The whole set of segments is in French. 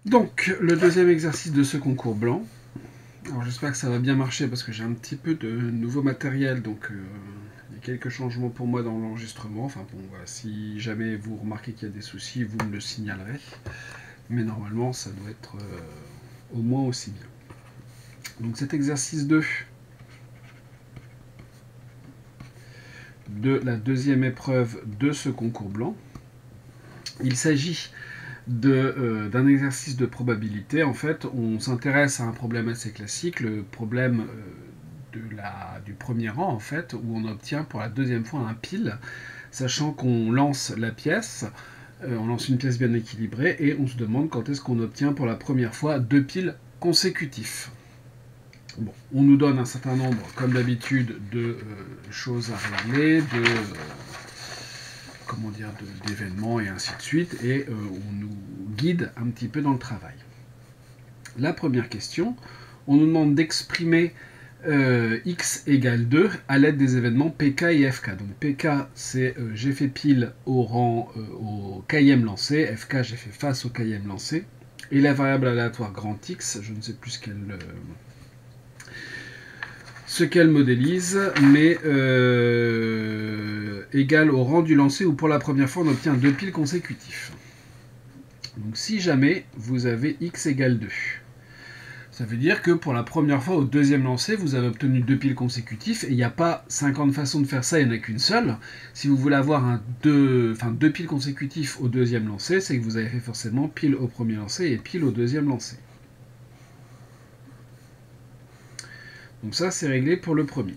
Donc, le deuxième exercice de ce concours blanc. Alors, j'espère que ça va bien marcher parce que j'ai un petit peu de nouveau matériel, donc il y a quelques changements pour moi dans l'enregistrement. Enfin bon, voilà, si jamais vous remarquez qu'il y a des soucis, vous me le signalerez. Mais normalement, ça doit être au moins aussi bien. Donc, cet exercice 2 de la deuxième épreuve de ce concours blanc, il s'agit d'un exercice de probabilité. En fait, on s'intéresse à un problème assez classique, le problème du premier rang, en fait, où on obtient pour la deuxième fois un pile, sachant qu'on lance la pièce, on lance une pièce bien équilibrée, et on se demande quand est-ce qu'on obtient pour la première fois deux piles consécutifs. Bon, on nous donne un certain nombre, comme d'habitude, de choses à régler, d'événements et ainsi de suite, et on nous guide un petit peu dans le travail. La première question, on nous demande d'exprimer x égale 2 à l'aide des événements pk et fk. Donc pk, c'est j'ai fait pile au rang au kème lancé, fk, j'ai fait face au kème lancé, et la variable aléatoire grand x, je ne sais plus ce qu'elle modélise, mais égale au rang du lancé où pour la première fois on obtient deux piles consécutifs. Donc si jamais vous avez x égale 2, ça veut dire que pour la première fois au deuxième lancer, vous avez obtenu deux piles consécutifs, et il n'y a pas 50 façons de faire ça, il n'y en a qu'une seule. Si vous voulez avoir deux piles consécutifs au deuxième lancer, c'est que vous avez fait forcément pile au premier lancer et pile au deuxième lancer. Donc ça, c'est réglé pour le premier.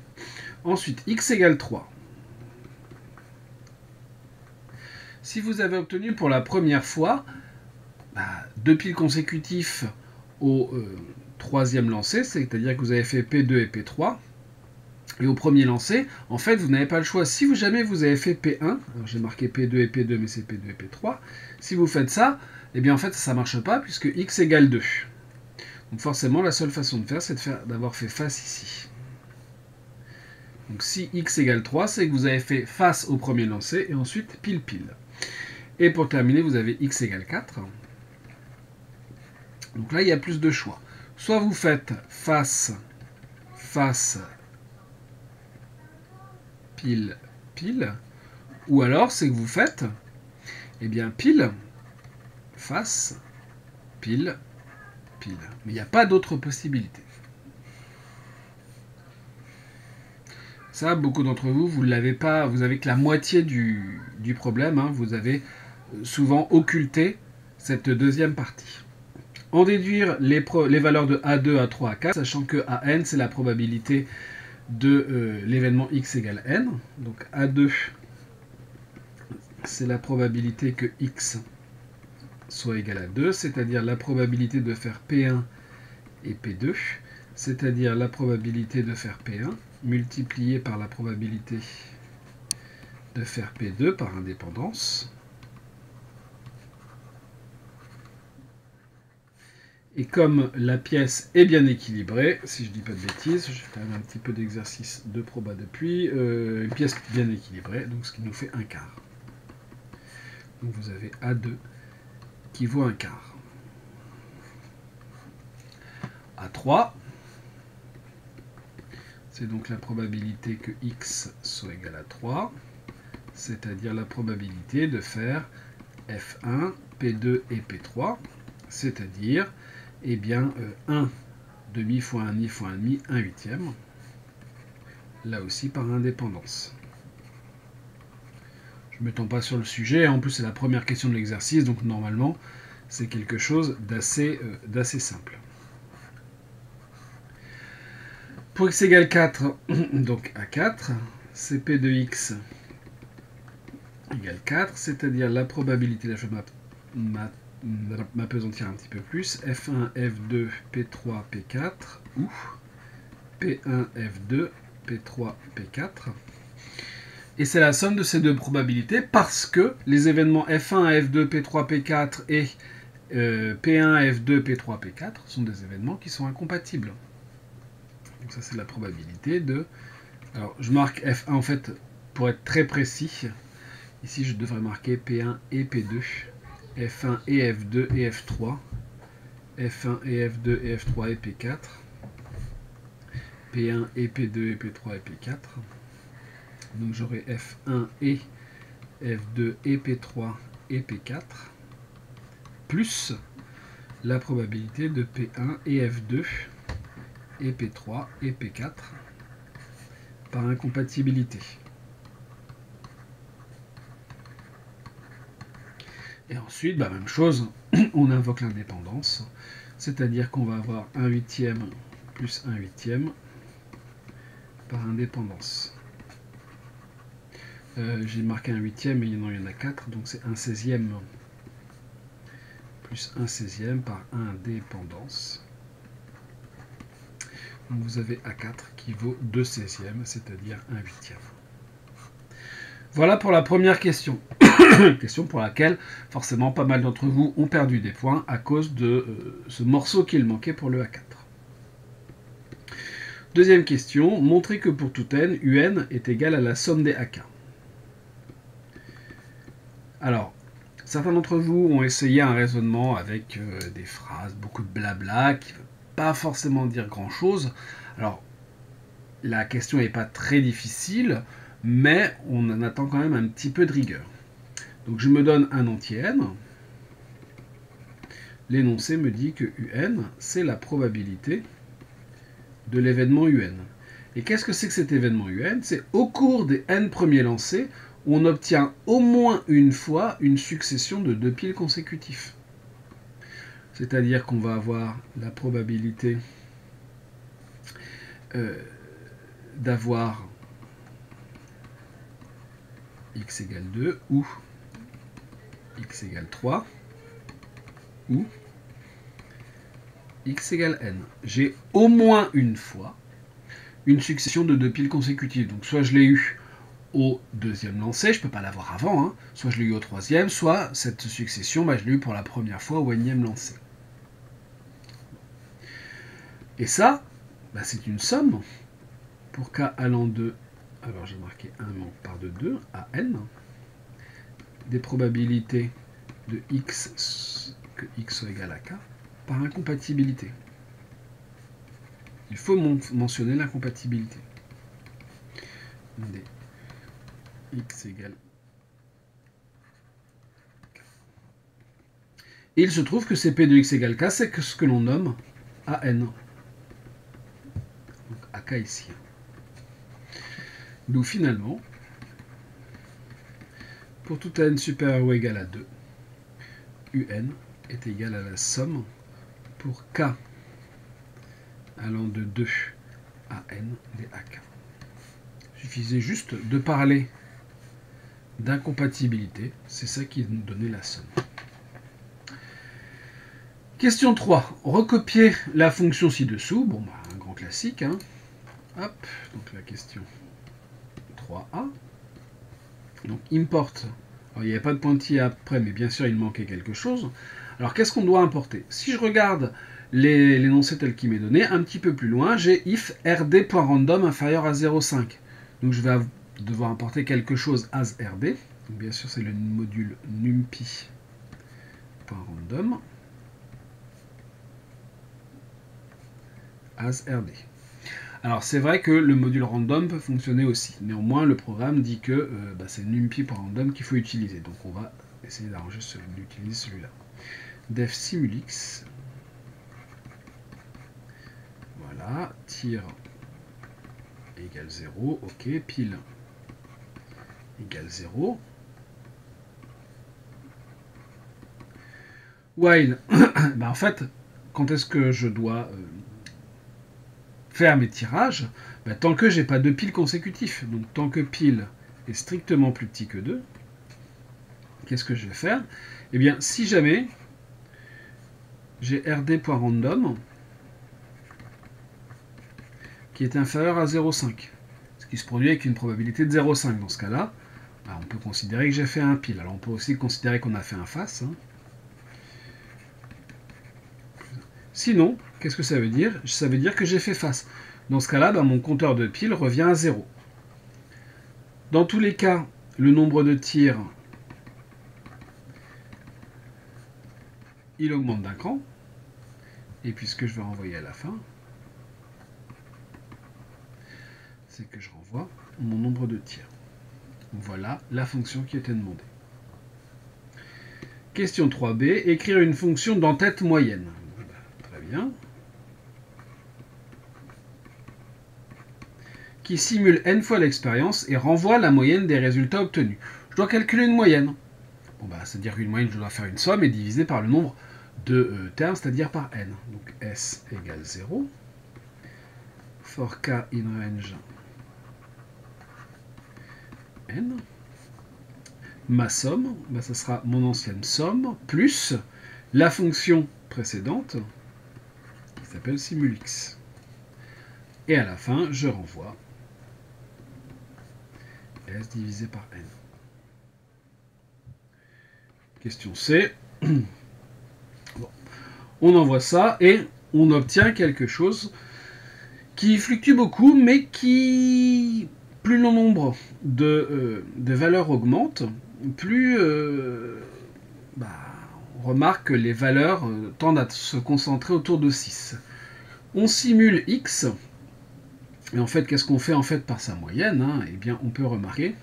Ensuite, x égale 3. Si vous avez obtenu pour la première fois deux piles consécutifs au troisième lancer, c'est-à-dire que vous avez fait P2 et P3, et au premier lancer, en fait, vous n'avez pas le choix. Si jamais vous avez fait P1, alors j'ai marqué P2 et P2, mais c'est P2 et P3, si vous faites ça, eh bien en fait, ça ne marche pas, puisque x égale 2. Donc forcément, la seule façon de faire, c'est d'avoir fait face ici. Donc si x égale 3, c'est que vous avez fait face au premier lancer, et ensuite pile-pile. Et pour terminer, vous avez x égale 4. Donc là, il y a plus de choix. Soit vous faites face, pile, pile, ou alors c'est que vous faites, eh bien, pile, face, pile, pile. Mais il n'y a pas d'autre possibilité. Ça, beaucoup d'entre vous, vous ne l'avez pas, vous avez que la moitié du problème, hein, vous avez souvent occulté cette deuxième partie. En déduire les valeurs de A2, A3, A4, sachant que AN, c'est la probabilité de l'événement x égale n. Donc A2, c'est la probabilité que x soit égal à 2, c'est-à-dire la probabilité de faire P1 et P2, c'est-à-dire la probabilité de faire P1 multipliée par la probabilité de faire P2 par indépendance. Et comme la pièce est bien équilibrée, si je ne dis pas de bêtises, je fais quand même un petit peu d'exercice de proba depuis, une pièce bien équilibrée, donc ce qui nous fait un quart. Donc vous avez A2 qui vaut un quart. A3, c'est donc la probabilité que x soit égal à 3, c'est-à-dire la probabilité de faire F1, P2 et P3, c'est-à-dire eh bien, 1 demi fois 1 demi fois 1 demi, 1 huitième, là aussi par indépendance. Je ne m'étends pas sur le sujet, en plus c'est la première question de l'exercice, donc normalement c'est quelque chose d'assez simple. Pour x égale 4, donc A4, Cp de x égale 4, c'est-à-dire la probabilité, là je vais m'apesantir un petit peu plus, F1, F2, P3, P4, ou P1, F2, P3, P4. Et c'est la somme de ces deux probabilités parce que les événements F1, F2, P3, P4 et P1, F2, P3, P4 sont des événements qui sont incompatibles. Donc ça c'est la probabilité de... Alors je marque F1 en fait pour être très précis. Ici je devrais marquer P1 et P2, F1 et F2 et F3. F1 et F2 et F3 et P4, P1 et P2 et P3 et P4. Donc j'aurai F1 et F2 et P3 et P4, plus la probabilité de P1 et F2 et P3 et P4 par incompatibilité. Et ensuite, même chose, on invoque l'indépendance, c'est-à-dire qu'on va avoir 1/8 plus 1/8 par indépendance. J'ai marqué 1/8, mais non, il y en a 4, donc c'est 1/16 plus 1/16 par indépendance. Donc vous avez A4 qui vaut 2/16, c'est-à-dire 1/8. Voilà pour la première question. Question pour laquelle, forcément, pas mal d'entre vous ont perdu des points à cause de ce morceau qu'il manquait pour le A4. Deuxième question. Montrez que pour tout n, un est égal à la somme des AK. Alors, certains d'entre vous ont essayé un raisonnement avec des phrases, beaucoup de blabla, qui ne veut pas forcément dire grand-chose. Alors, la question n'est pas très difficile, mais on en attend quand même un petit peu de rigueur. Donc je me donne un entier n. L'énoncé me dit que un, c'est la probabilité de l'événement un. Et qu'est-ce que c'est que cet événement un? C'est au cours des n premiers lancers, on obtient au moins une fois une succession de 2 piles consécutifs. C'est-à-dire qu'on va avoir la probabilité d'avoir x égale 2 ou x égale 3 ou x égale n. J'ai au moins une fois une succession de 2 piles consécutives. Donc soit je l'ai eu au deuxième lancer, je ne peux pas l'avoir avant, hein. Soit je l'ai eu au troisième, soit cette succession, je l'ai eu pour la première fois au énième lancer. Et ça, c'est une somme pour k allant de, alors j'ai marqué 1 mais on part de 2 à n, des probabilités de x, que x soit égal à k, par incompatibilité. Il faut mentionner l'incompatibilité. X égale k. Et il se trouve que c'est P de x égale k, c'est ce que l'on nomme AN. Donc AK ici. D'où finalement, pour tout n supérieur ou égal à 2, un est égal à la somme pour k allant de 2 à n des AK. Il suffisait juste de parler d'incompatibilité, c'est ça qui nous donnait la somme. Question 3. Recopier la fonction ci-dessous. Bon, un grand classique. Hein. Hop, donc la question 3a. Donc import. Alors, il n'y avait pas de pointillé après, mais bien sûr, il manquait quelque chose. Alors, qu'est-ce qu'on doit importer? Si je regarde l'énoncé tel qu'il m'est donné, un petit peu plus loin, j'ai if rd.random inférieur à 0,5. Donc, je vais devoir importer quelque chose as rd. Donc, bien sûr, c'est le module numpy.random as rd. Alors, c'est vrai que le module random peut fonctionner aussi. Néanmoins, le programme dit que c'est numpy.random qu'il faut utiliser. Donc, on va essayer d'utiliser celui-là. Def simulx. Voilà. Tir égale 0. OK. Pile égale 0. While. En fait, quand est-ce que je dois faire mes tirages? Tant que j'ai pas 2 piles consécutifs. Donc tant que pile est strictement plus petit que 2, qu'est-ce que je vais faire? Eh bien, si jamais j'ai rd.random qui est inférieur à 0,5, ce qui se produit avec une probabilité de 0,5. Dans ce cas-là, on peut considérer que j'ai fait un pile. Alors on peut aussi considérer qu'on a fait un face. Hein. Sinon, qu'est-ce que ça veut dire? Ça veut dire que j'ai fait face. Dans ce cas-là, mon compteur de piles revient à 0. Dans tous les cas, le nombre de tirs, il augmente d'un cran. Et puis ce que je vais renvoyer à la fin, c'est que je renvoie mon nombre de tiers. Voilà la fonction qui était demandée. Question 3b, écrire une fonction d'entête moyenne. Très bien. Qui simule n fois l'expérience et renvoie la moyenne des résultats obtenus. Je dois calculer une moyenne. Bon, c'est-à-dire qu'une moyenne, je dois faire une somme et diviser par le nombre de termes, c'est-à-dire par n. Donc s égale 0. For k in range n. Ma somme, ça sera mon ancienne somme, plus la fonction précédente, qui s'appelle simulx. Et à la fin, je renvoie s divisé par n. Question C. Bon. On envoie ça et on obtient quelque chose qui fluctue beaucoup, mais qui, plus le nombre de valeurs augmente, plus on remarque que les valeurs tendent à se concentrer autour de 6. On simule x, et en fait, qu'est-ce qu'on fait en fait par sa moyenne, hein? Eh bien, on peut remarquer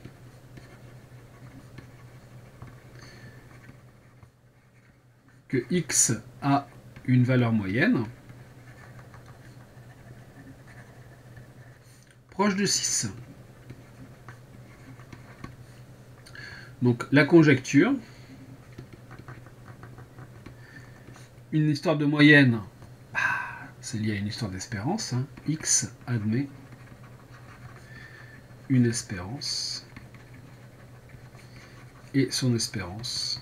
que x a une valeur moyenne proche de 6. Donc la conjecture, une histoire de moyenne, c'est lié à une histoire d'espérance. Hein. X admet une espérance et son espérance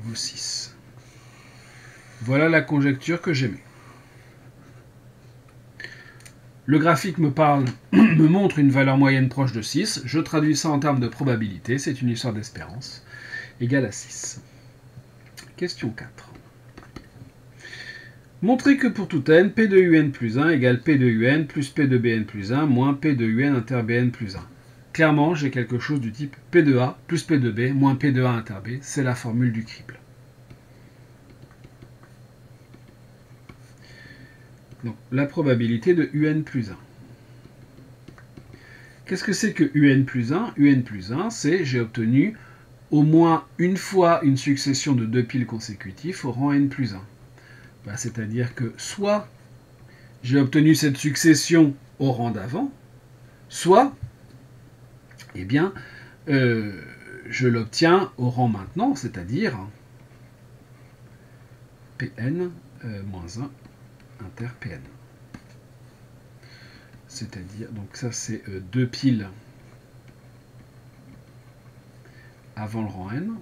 vaut 6. Voilà la conjecture que j'aimais. Le graphique me montre une valeur moyenne proche de 6. Je traduis ça en termes de probabilité. C'est une histoire d'espérance. Égale à 6. Question 4. Montrer que pour tout n, P de un plus 1 égale P de un plus P de bn plus 1 moins P de un inter bn plus 1. Clairement, j'ai quelque chose du type P de A plus P de B moins P de A inter B. C'est la formule du crible. Donc, la probabilité de un plus 1. Qu'est-ce que c'est que un plus 1 ? Un plus 1, c'est j'ai obtenu au moins une fois une succession de 2 piles consécutifs au rang n plus 1. C'est-à-dire que soit j'ai obtenu cette succession au rang d'avant, soit eh bien, je l'obtiens au rang maintenant, c'est-à-dire Pn moins 1 inter Pn. C'est-à-dire, donc ça c'est 2 piles avant le rang n.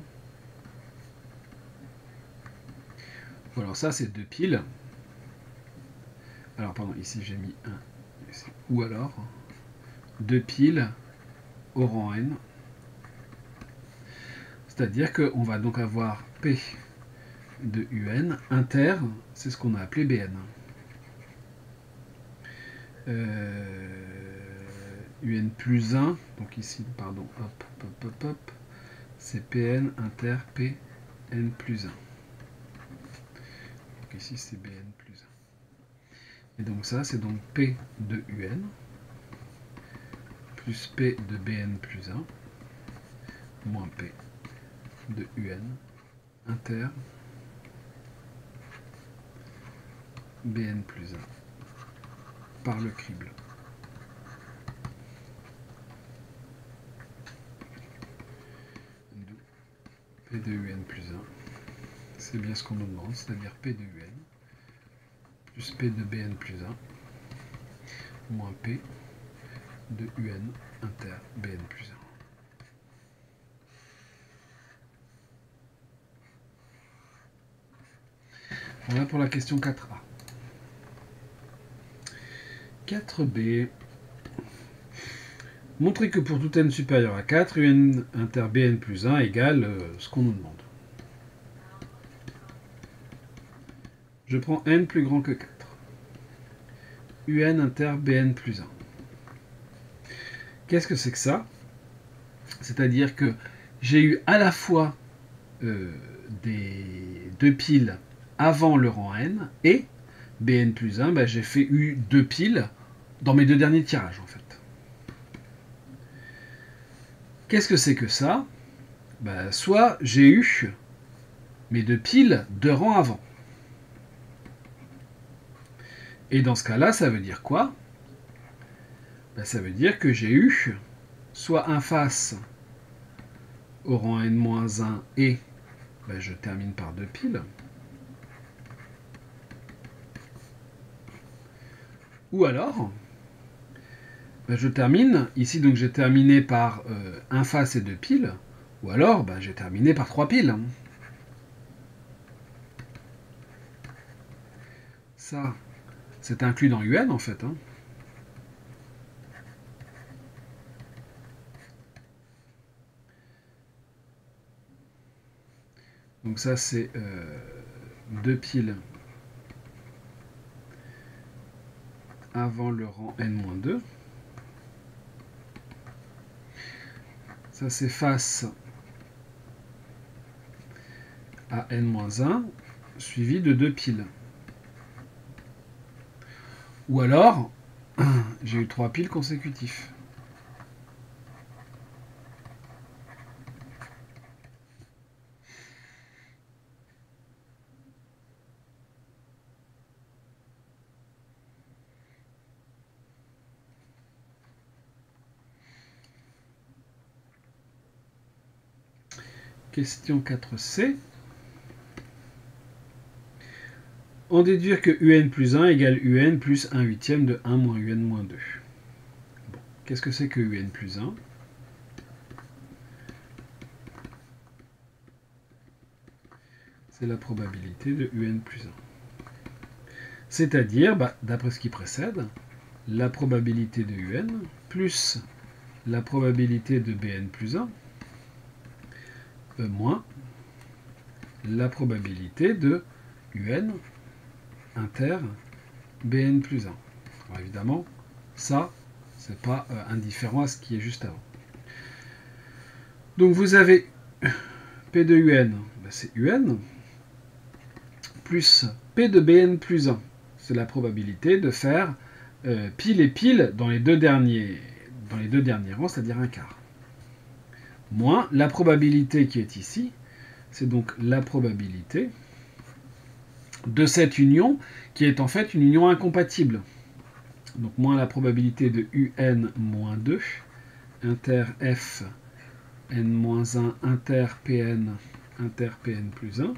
Ou alors ça c'est 2 piles. Alors pardon, ici j'ai mis 1. Ou alors 2 piles au rang n. C'est-à-dire qu'on va donc avoir P de un inter, c'est ce qu'on a appelé Bn. Un plus 1, donc ici, pardon, hop, c'est Pn inter Pn plus 1. Donc ici c'est Bn plus 1. Et donc ça c'est donc P de un plus P de Bn plus 1 moins P de un inter Bn plus 1 par le crible. P de un plus 1, c'est bien ce qu'on nous demande, c'est-à-dire P de un plus P de Bn plus 1 moins P de un inter Bn plus 1. Voilà pour la question 4a. 4b. Montrer que pour tout n supérieur à 4, un inter Bn plus 1 égale ce qu'on nous demande. Je prends n plus grand que 4. Un inter Bn plus 1. Qu'est-ce que c'est que ça? C'est-à-dire que j'ai eu à la fois des 2 piles avant le rang n et Bn plus 1, j'ai fait eu 2 piles dans mes 2 derniers tirages en fait. Qu'est-ce que c'est que ça? Soit j'ai eu mes 2 piles 2 rangs avant. Et dans ce cas-là, ça veut dire quoi? Ça veut dire que j'ai eu soit un face au rang n-1 et je termine par 2 piles. Ou alors, je termine, ici donc j'ai terminé par un face et 2 piles, ou alors j'ai terminé par 3 piles. Ça, c'est inclus dans UN en fait. Donc ça c'est 2 piles avant le rang n-2. Ça c'est face à n-1 suivi de 2 piles. Ou alors, j'ai eu 3 piles consécutifs. Question 4c. En déduire que UN plus 1 égale UN plus 1 huitième de 1 moins UN moins 2. Bon. Qu'est-ce que c'est que UN plus 1? C'est la probabilité de UN plus 1. C'est-à-dire, d'après ce qui précède, la probabilité de UN plus la probabilité de BN plus 1 moins la probabilité de UN inter Bn plus 1. Alors évidemment, ça, c'est pas indifférent à ce qui est juste avant. Donc vous avez P de UN, c'est UN, plus P de Bn plus 1. C'est la probabilité de faire pile et pile dans les deux derniers rangs, c'est-à-dire un quart. Moins la probabilité qui est ici, c'est donc la probabilité de cette union qui est en fait une union incompatible. Donc moins la probabilité de UN moins 2 inter F n-1 inter Pn plus 1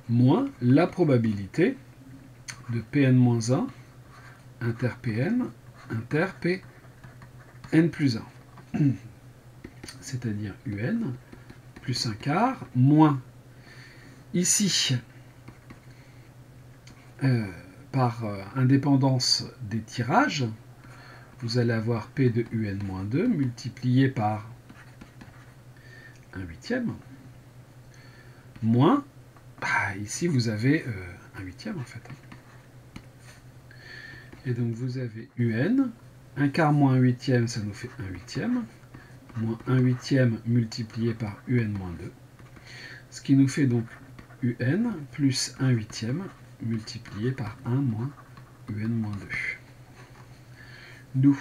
moins la probabilité de Pn-1 inter Pn inter Pn plus 1. C'est-à-dire UN plus un quart moins ici par indépendance des tirages, vous allez avoir P de UN-2 multiplié par 1 huitième, moins, ici vous avez 1 huitième en fait. Et donc vous avez UN, 1 quart moins 1 huitième, ça nous fait 1 huitième, moins 1 huitième multiplié par UN-2, ce qui nous fait donc UN plus 1 huitième multiplié par 1 moins UN-2. D'où,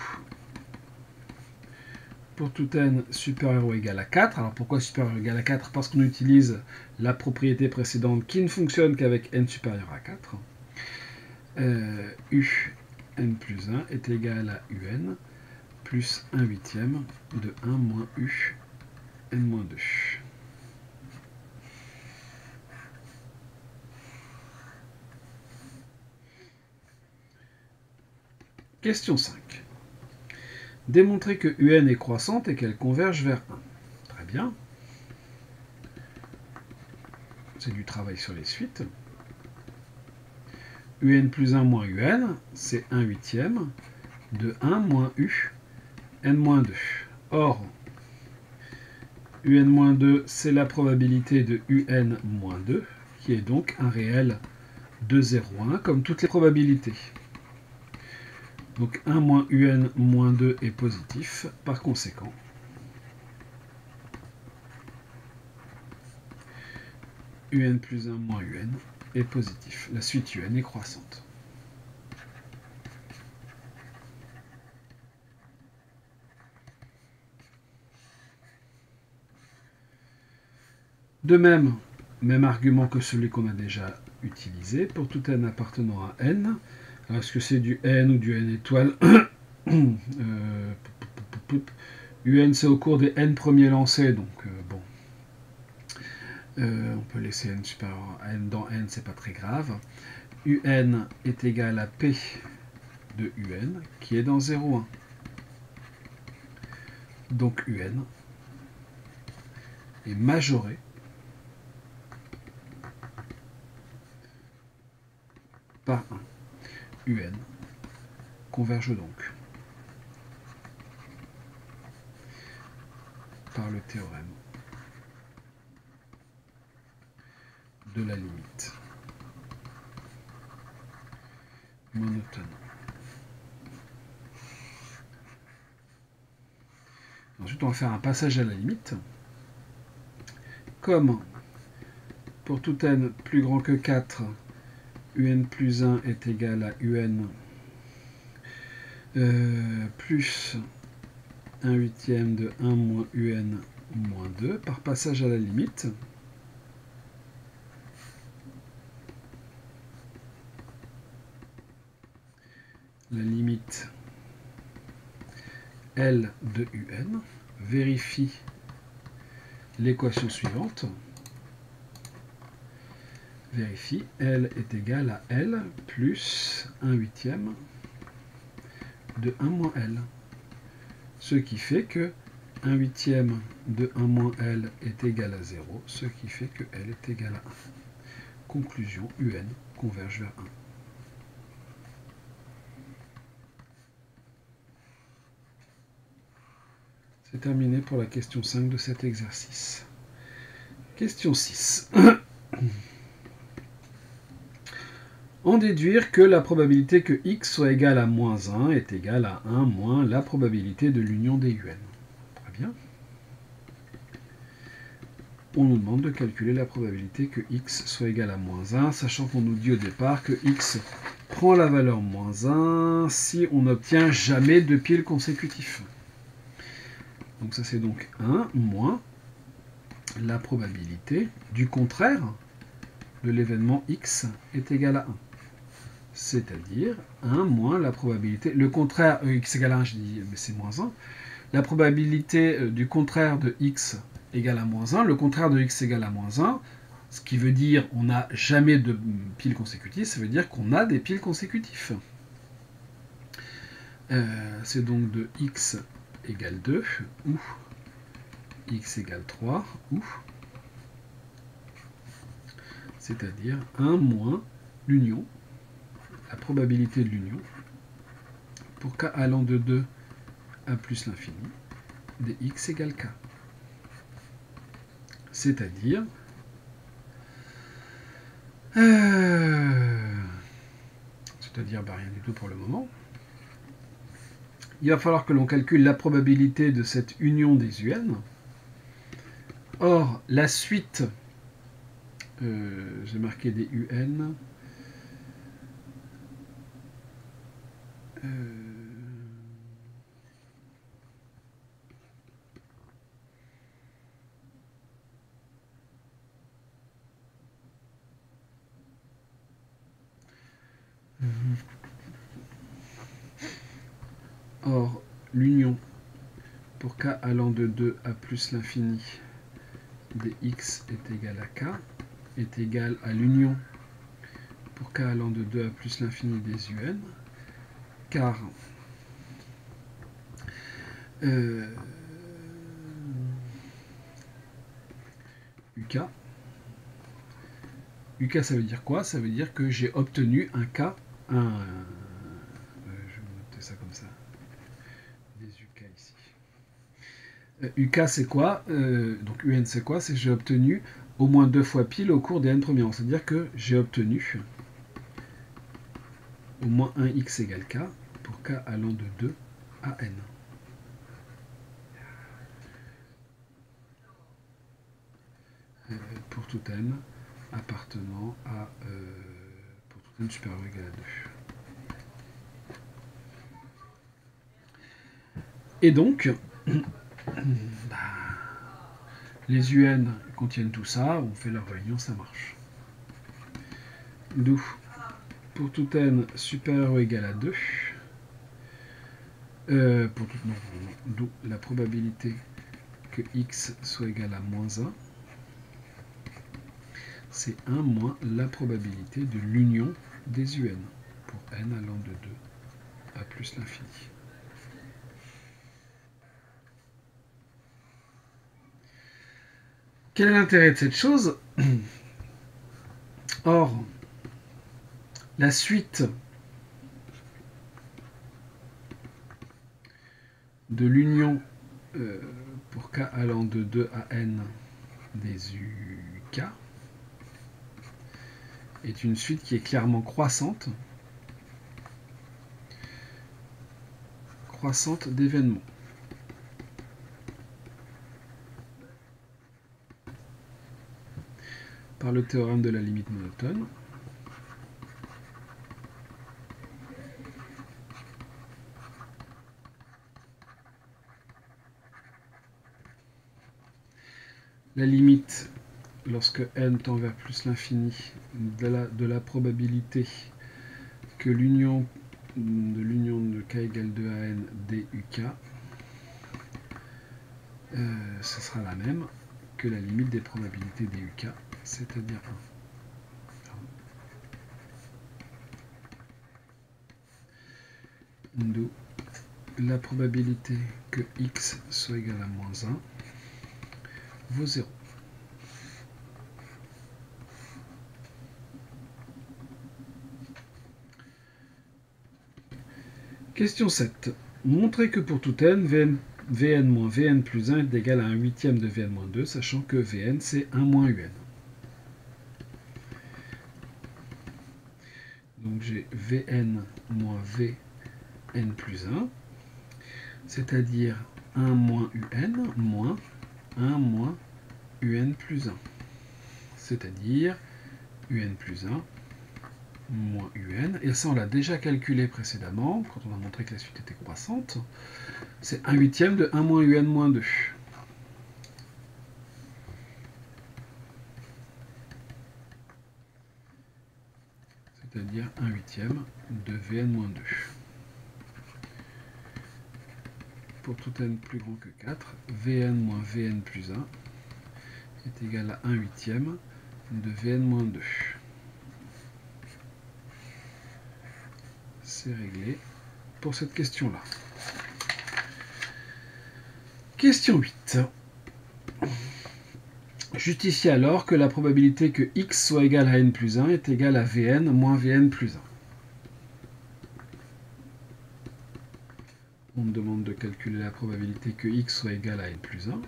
pour tout n supérieur ou égal à 4, alors pourquoi supérieur ou égal à 4? Parce qu'on utilise la propriété précédente qui ne fonctionne qu'avec n supérieur à 4. UN plus 1 est égal à UN plus 1 huitième de 1 moins UN-2. Question 5. Démontrer que UN est croissante et qu'elle converge vers 1. Très bien. C'est du travail sur les suites. UN plus 1 moins UN, c'est 1 huitième de 1 moins UN-2. Or, UN-2, c'est la probabilité de UN-2, qui est donc un réel de 0,1, comme toutes les probabilités. Donc 1 moins UN-2 est positif, par conséquent. UN plus 1 moins UN est positif. La suite UN est croissante. De même, même argument que celui qu'on a déjà utilisé, pour tout n appartenant à n. Alors, est-ce que c'est du n ou du n étoile UN, c'est au cours des n premiers lancés, donc bon. On peut laisser n supérieur à n dans n, c'est pas très grave. UN est égal à P de UN, qui est dans 0,1. Donc UN est majoré par 1. UN converge donc par le théorème de la limite monotone. Ensuite, on va faire un passage à la limite. Comme pour tout n plus grand que 4, UN plus 1 est égal à UN plus 1 huitième de 1 moins UN moins 2, par passage à la limite, la limite L de UN vérifie l'équation suivante. Vérifie L est égal à L plus 1 huitième de 1 moins L. Ce qui fait que 1 huitième de 1 moins L est égal à 0, ce qui fait que L est égal à 1. Conclusion, UN converge vers 1. C'est terminé pour la question 5 de cet exercice. Question 6. En déduire que la probabilité que x soit égal à moins 1 est égale à 1 moins la probabilité de l'union des UN. Très bien. On nous demande de calculer la probabilité que x soit égal à moins 1, sachant qu'on nous dit au départ que x prend la valeur moins 1 si on n'obtient jamais de piles consécutifs. Donc ça c'est donc 1 moins la probabilité du contraire de l'événement x est égal à 1. C'est-à-dire 1 moins la probabilité, le contraire, x égale à 1, je dis, mais c'est moins 1. La probabilité du contraire de x égale à moins 1, le contraire de x égale à moins 1, ce qui veut dire on n'a jamais de piles consécutives, ça veut dire qu'on a des piles consécutifs. C'est donc de x égale 2, ou x égale 3, ou c'est-à-dire 1 moins l'union, la probabilité de l'union, pour k allant de 2 à plus l'infini, de x égale k. C'est-à-dire rien du tout pour le moment. Il va falloir que l'on calcule la probabilité de cette union des UN. Or, la suite, j'ai marqué des UN. Or, l'union pour k allant de 2 à plus l'infini dx est égal à k est égal à l'union pour k allant de 2 à plus l'infini des UN, car UK ça veut dire quoi? Ça veut dire que j'ai obtenu un K, je vais noter ça comme ça, des UK ici. UK c'est quoi? Donc UN c'est quoi? C'est que j'ai obtenu au moins 2 fois pile au cours des n premiers rangs. C'est-à-dire que j'ai obtenu au moins 1x égale k pour k allant de 2 à n. Pour tout n appartenant à pour tout n supérieur ou égal à 2. Et donc, bah, les UN contiennent tout ça, on fait leur réunion, ça marche. D'où, pour tout n supérieur ou égal à 2, d'où la probabilité que x soit égal à moins 1, c'est 1 moins la probabilité de l'union des UN pour n allant de 2 à plus l'infini. Quel est l'intérêt de cette chose? Or, la suite de l'union pour k allant de 2 à n des uk est une suite qui est clairement croissante d'événements. Par le théorème de la limite monotone, la limite, lorsque n tend vers plus l'infini, de la probabilité que l'union de k égale 2 à n duk, ce sera la même que la limite des probabilités duk, c'est-à-dire 1. D'où la probabilité que x soit égal à moins 1 vaut 0. Question 7. Montrez que pour tout n, Vn moins Vn plus 1 est égal à 1 huitième de Vn moins 2, sachant que Vn c'est 1 moins Un. Donc j'ai Vn moins Vn plus 1, c'est-à-dire 1 moins Un moins 1 moins Un plus 1, c'est-à-dire Un plus 1 moins Un, et ça on l'a déjà calculé précédemment, quand on a montré que la suite était croissante, c'est 1 huitième de 1 moins Un moins 2. C'est-à-dire 1 huitième de Vn moins 2. Pour tout n plus grand que 4, Vn moins Vn plus 1 est égal à 1 huitième de Vn moins 2. C'est réglé pour cette question-là. Question 8. Justifiez alors que la probabilité que x soit égal à n plus 1 est égale à Vn moins Vn plus 1. On me demande de calculer la probabilité que x soit égal à n plus 1.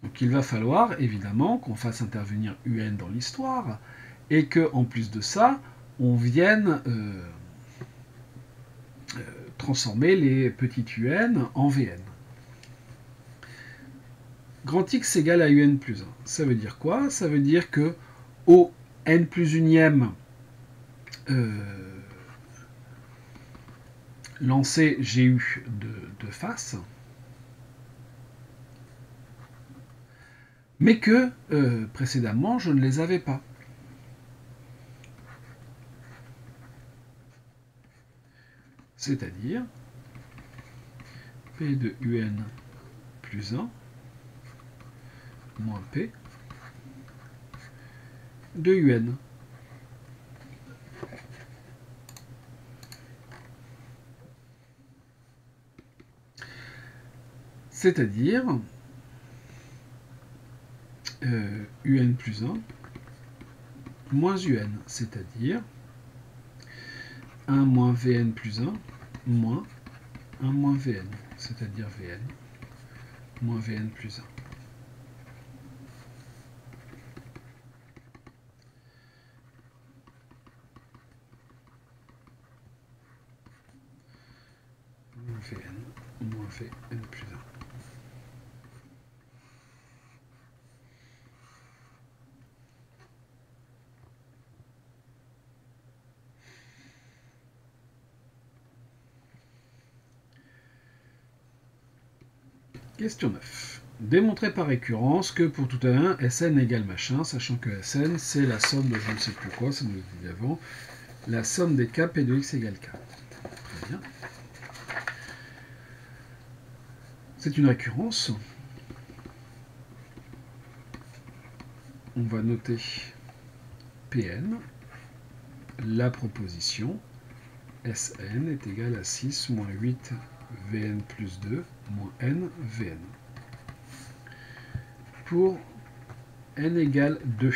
Donc il va falloir évidemment qu'on fasse intervenir Un dans l'histoire et que en plus de ça, on vienne transformer les petits Un en Vn. Grand X égale à Un plus 1. Ça veut dire quoi? Ça veut dire que au n plus unième lancé j'ai eu de face, mais que précédemment je ne les avais pas. C'est-à-dire P de Un plus 1 moins P de Un. C'est-à-dire Un plus 1 moins Un, c'est-à-dire 1 moins Vn plus 1 moins 1 moins Vn, c'est-à-dire Vn moins Vn plus 1. Vn moins Vn plus 1. Question 9. Démontrer par récurrence que pour tout un Sn égale machin, sachant que Sn, c'est la somme de je ne sais plus quoi, ça nous l'a dit avant, la somme des k p de x égale k. Très bien. C'est une récurrence. On va noter Pn, la proposition Sn est égale à 6 moins 8 Vn plus 2 moins n Vn. Pour n égale 2.